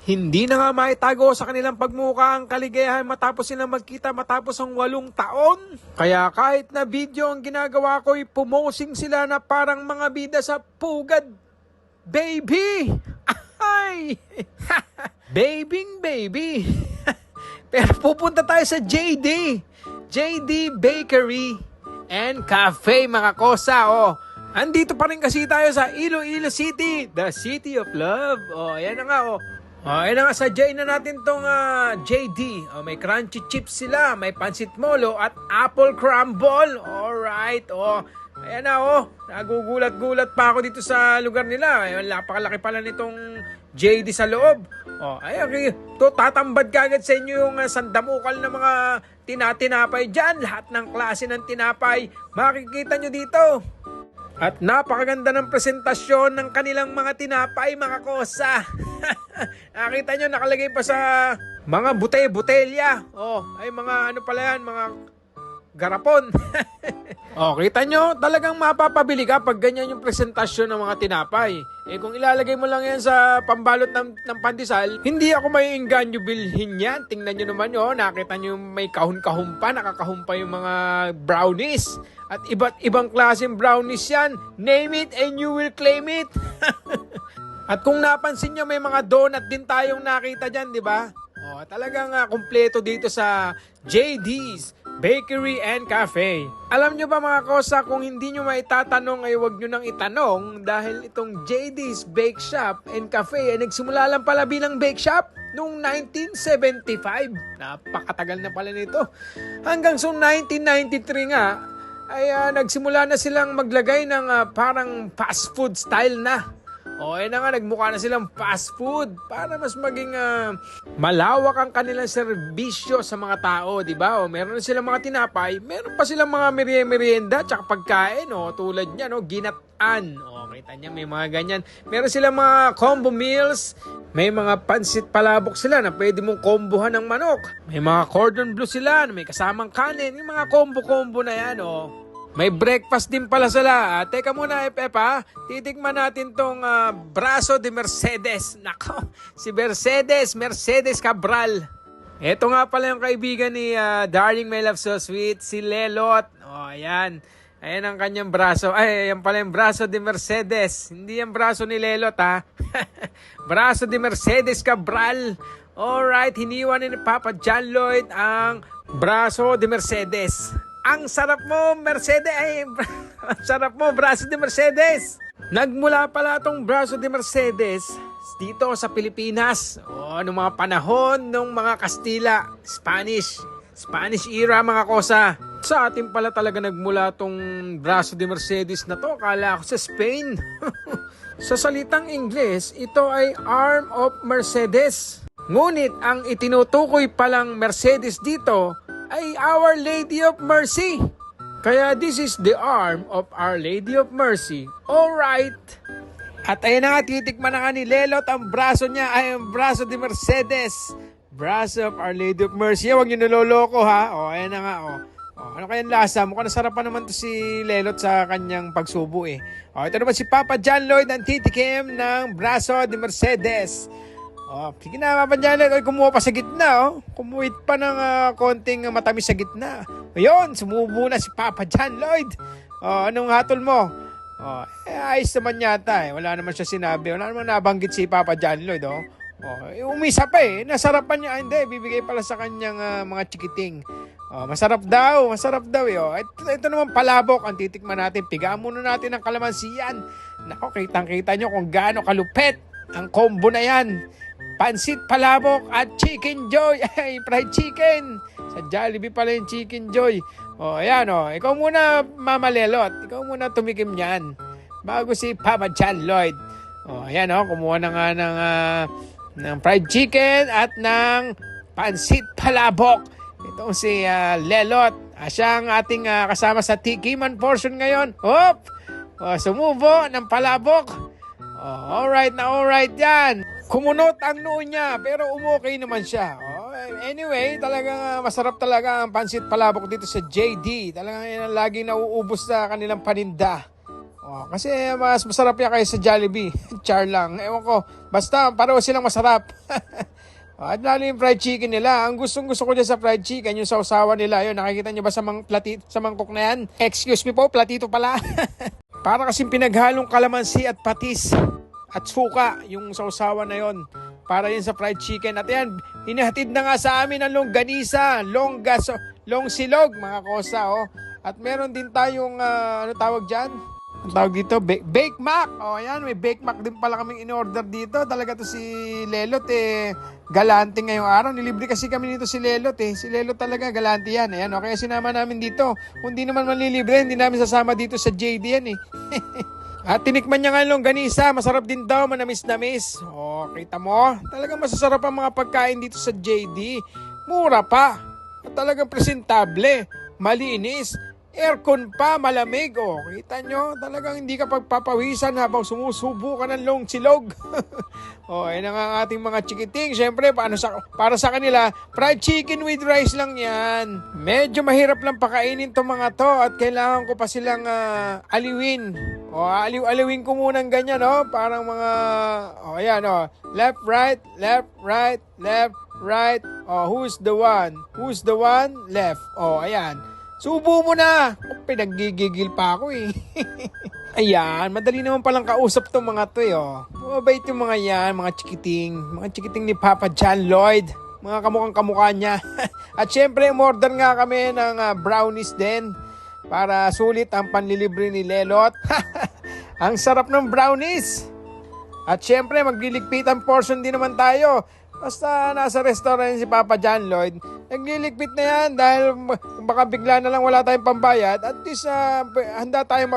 Hindi na nga maitago sa kanilang pagmukha ang kaligayahan matapos silang magkita matapos ang 8 taon. Kaya kahit na video ang ginagawa ko, pumosing sila na parang mga bida sa Pugad. Baby! Ay! Baby! Pero pupunta tayo sa JD Bakery and Cafe, mga kosa. Andito pa rin kasi tayo sa Iloilo City, the City of Love. Ayan na nga. Ayan na nga, sadyain na natin tong JD. May crunchy chips sila, may pansit molo at apple crumble. Alright, ayan na, nagugulat-gulat pa ako dito sa lugar nila. Napakalaki pala nitong JD sa loob. Okay. Tatambad ka agad sa inyo yung sandamukal na mga tinatinapay dyan. Lahat ng klase ng tinapay, makikita nyo dito. At napakaganda ng presentasyon ng kanilang mga tinapay, mga kosa. Nakita nyo, nakalagay pa sa mga botelya. Ay mga ano pala yan, mga garapon. Kita nyo, talagang mapapabili ka pag ganyan yung presentasyon ng mga tinapay. Kung ilalagay mo lang yan sa pambalot ng pandesal, hindi ako may engganyo bilhin yan. Tingnan nyo naman nakita nyo may kahon-kahon pa, nakakahon pa yung mga brownies. At iba't ibang klaseng brownies yan. Name it and you will claim it. At kung napansin nyo, may mga donut din tayong nakita dyan, di ba? Talagang kumpleto dito sa JD's Bakery and Cafe. Alam nyo ba, mga kosa, kung hindi nyo maitatanong ay huwag nyo nang itanong dahil itong JD's Bake Shop and Cafe ay nagsimula lang pala bilang bake shop noong 1975. Napakatagal na pala nito. Hanggang so 1993 nga, ay nagsimula na silang maglagay ng parang fast food style na. Ayun na nga, nagmukha na silang fast food para mas maging malawak ang kanilang serbisyo sa mga tao, di ba? Meron na silang mga tinapay, meron pa silang mga merienda tsaka pagkain, tulad niya, ginatan. Kita niya, may mga ganyan. Meron silang mga combo meals, may mga pansit palabok sila na pwede mong kombohan ng manok. May mga cordon bleu sila na may kasamang kanin, yung mga combo na yan, May breakfast din pala sila. Teka muna, Pepa. Titikman natin tong Braso de Mercedes. Nako, si Mercedes Cabral. Ito nga pala yung kaibigan ni Darling My Love So Sweet, si Lelot. Ayan. Ayan ang kanyang braso. Ayan pala yung Braso de Mercedes. Hindi yung braso ni Lelot, ha? Braso de Mercedes Cabral. Alright, hiniwan ni Papa John Lloyd ang Braso de Mercedes. Ang sarap mo, Mercedes. Ang sarap mo, Braso de Mercedes. Nagmula pala itong Braso de Mercedes dito sa Pilipinas. Noong mga panahon ng mga Kastila, Spanish era, mga kosa. Sa atin pala talaga nagmula itong Braso de Mercedes na to. Akala ko sa Spain. Sa salitang Ingles, ito ay Arm of Mercedes. Ngunit ang itinutukoy palang Mercedes dito ay Our Lady of Mercy. Kaya this is the arm of Our Lady of Mercy. Alright. At ayun na nga, titikman na nga ni Lelot ang braso niya ay ang Braso de Mercedes. Braso of Our Lady of Mercy. Huwag niyo niloloko, ha. Ayun na nga, ano kayang lasa? Mukhang nasarapan naman to si Lelot sa kanyang pagsubo, ito naman si Papa John Lloyd ang titikim ng Braso de Mercedes. Sige na, Papa John Lloyd. Kumuha pa sa gitna, Kumuhit pa ng konting matamis sa gitna. Ayun, sumubo na si Papa John Lloyd. Anong hatol mo? Ayos naman yata, Wala naman siya sinabi. Wala naman nabanggit si Papa John Lloyd, umisa pa, Nasarapan niya. Hindi, bibigay pala sa kanyang mga chikiting. Masarap daw, Ito naman palabok ang titikman natin. Pigaan muna natin ang kalamansi yan. Nako, kitang-kita nyo kung gaano kalupit ang combo na yan. Pansit palabok at Chicken Joy. Ay, fried chicken. Sa Jollibee pala yung Chicken Joy. Ayan, Ikaw muna, Mama Lelot. Ikaw muna tumikim niyan. Bago si Papa John Lloyd. Ayan, Kumuha na nga ng fried chicken at ng pansit palabok. Itong si Lelot. Siya ang ating kasama sa tikiman portion ngayon. Sumubo ng palabok. Alright yan. Kumunot ang noo niya pero umokay naman siya. Anyway, talagang masarap talaga ang pansit palabok dito sa JD. Talagang yan ang laging nauubos sa kanilang paninda. Oh, kasi mas masarap yan kaysa sa Jollibee. Char lang. Ewan ko. Basta, pareho silang masarap. At lalo yung fried chicken nila. Ang gustong-gusto ko dyan sa fried chicken, yung sausawan nila. Yun, nakikita nyo ba sa mangkok na yan? Excuse me po, platito pala. Para kasing pinaghalong kalamansi at patis at suka yung sausawan na yon para yun sa fried chicken. At yan, hinahatid na nga sa amin ang longganisa, long silog mga kosa. Oh. At meron din tayong, ano tawag dyan? Ang tawag dito, Bake Mac. O ayan, may Bake Mac din pala kaming in-order dito. Talaga to si Lelot galante ngayong araw. Nilibre kasi kami nito si Lelot Si Lelot talaga, galante yan. Ayan, kaya sinama namin dito. Kung di naman manlilibre, hindi namin sasama dito sa JD yan At tinikman niya nga yung longganisa. Masarap din daw, manamis-namis. O, kita mo? Talagang masasarap ang mga pagkain dito sa JD. Mura pa. At talagang presentable. Malinis. Aircon pa, malamig. O, kita nyo, talagang hindi ka pagpapawisan habang sumusubo ka ng long silog. O, yan ang ating mga chikiting. Siyempre, para sa kanila, fried chicken with rice lang yan. Medyo mahirap lang pakainin itong mga to at kailangan ko pa silang aliwin. O, aliwin ko muna ng ganyan, no? Parang mga, ayan, left, right, left, right, left, right. O, who's the one? Who's the one? Left. O, ayan. Subo mo na! Pinaggigigil pa ako Ayan, madali naman palang kausap tong mga to Mabait yung mga yan, mga chikiting. Mga chikiting ni Papa John Lloyd. Mga kamukhang kamukha niya. At syempre, umorder nga kami ng brownies din. Para sulit ang panlilibre ni Lelot. Ang sarap ng brownies! At syempre, magliligpit ang portion din naman tayo. Basta nasa restaurant si Papa John Lloyd, nagliligpit na yan dahil baka bigla na lang wala tayong pambayad. At least handa tayong